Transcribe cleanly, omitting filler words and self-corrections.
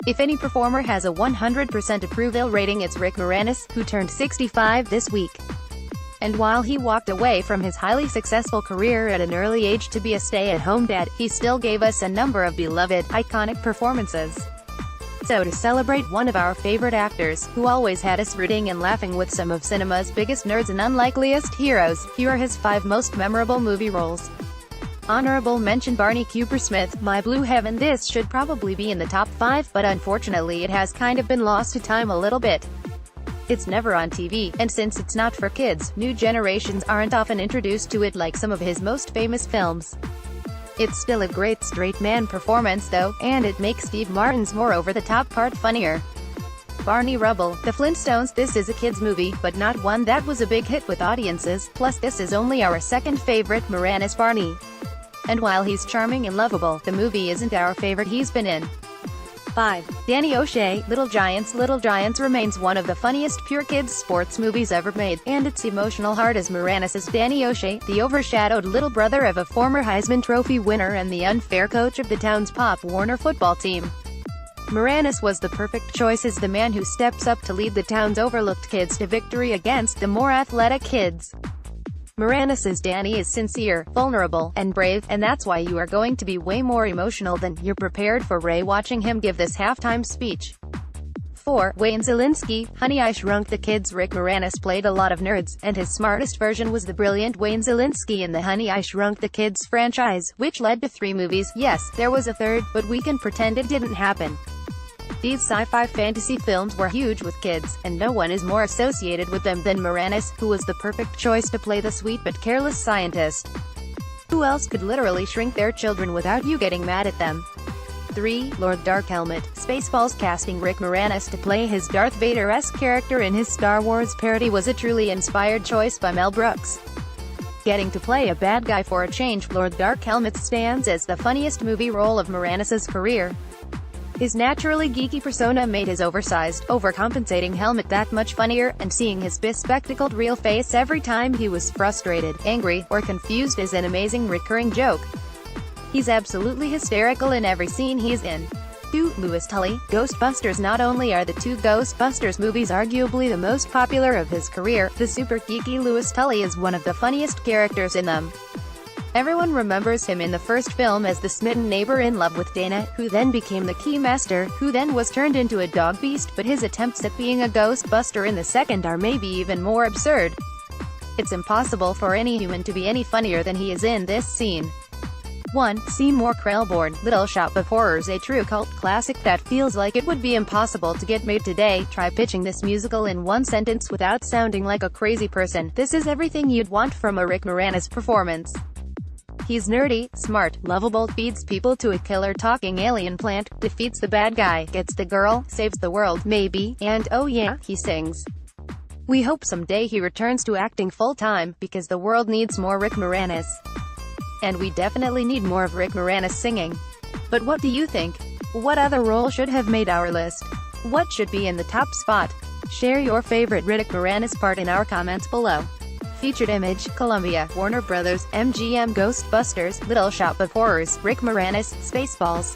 If any performer has a 100% approval rating, it's Rick Moranis, who turned 65 this week. And while he walked away from his highly successful career at an early age to be a stay-at-home dad, he still gave us a number of beloved, iconic performances. So to celebrate one of our favorite actors, who always had us rooting and laughing with some of cinema's biggest nerds and unlikeliest heroes, here are his 5 most memorable movie roles. Honorable mention: Barney Coopersmith, My Blue Heaven. This should probably be in the top 5, but unfortunately it has kind of been lost to time a little bit. It's never on TV, and since it's not for kids, new generations aren't often introduced to it like some of his most famous films. It's still a great straight man performance though, and it makes Steve Martin's more over-the-top part funnier. Barney Rubble, The Flintstones. This is a kids movie, but not one that was a big hit with audiences, plus this is only our second favorite Moranis Barney. And while he's charming and lovable, the movie isn't our favorite he's been in. 5. Danny O'Shea, Little Giants. Little Giants remains one of the funniest pure kids sports movies ever made, and its emotional heart is Moranis as Danny O'Shea, the overshadowed little brother of a former Heisman Trophy winner and the unfair coach of the town's Pop Warner football team. Moranis was the perfect choice as the man who steps up to lead the town's overlooked kids to victory against the more athletic kids. Moranis' Danny is sincere, vulnerable, and brave, and that's why you are going to be way more emotional than you're prepared for watching him give this halftime speech. 4. Wayne Szalinski, Honey, I Shrunk the Kids. Rick Moranis played a lot of nerds, and his smartest version was the brilliant Wayne Szalinski in the Honey, I Shrunk the Kids franchise, which led to 3 movies. Yes, there was a third, but we can pretend it didn't happen. These sci-fi fantasy films were huge with kids, and no one is more associated with them than Moranis, who was the perfect choice to play the sweet but careless scientist. Who else could literally shrink their children without you getting mad at them? 3. Lord Darkhelmet, Spaceballs. Casting Rick Moranis to play his Darth Vader-esque character in his Star Wars parody was a truly inspired choice by Mel Brooks. Getting to play a bad guy for a change, Lord Darkhelmet stands as the funniest movie role of Moranis' career. His naturally geeky persona made his oversized, overcompensating helmet that much funnier, and seeing his bespectacled real face every time he was frustrated, angry, or confused is an amazing recurring joke. He's absolutely hysterical in every scene he's in. 2. Louis Tully, Ghostbusters. Not only are the 2 Ghostbusters movies arguably the most popular of his career, the super geeky Louis Tully is one of the funniest characters in them. Everyone remembers him in the first film as the smitten neighbor in love with Dana, who then became the Keymaster, who then was turned into a dog beast, but his attempts at being a Ghostbuster in the second are maybe even more absurd. It's impossible for any human to be any funnier than he is in this scene. 1. Seymour Krelborn, Little Shop of Horrors. A true cult classic that feels like it would be impossible to get made today. Try pitching this musical in one sentence without sounding like a crazy person. This is everything you'd want from a Rick Moranis performance. He's nerdy, smart, lovable, feeds people to a killer talking alien plant, defeats the bad guy, gets the girl, saves the world, maybe, and oh yeah, he sings. We hope someday he returns to acting full-time, because the world needs more Rick Moranis. And we definitely need more of Rick Moranis singing. But what do you think? What other role should have made our list? What should be in the top spot? Share your favorite Rick Moranis part in our comments below. Featured image, Columbia, Warner Brothers, MGM. Ghostbusters, Little Shop of Horrors, Rick Moranis, Spaceballs.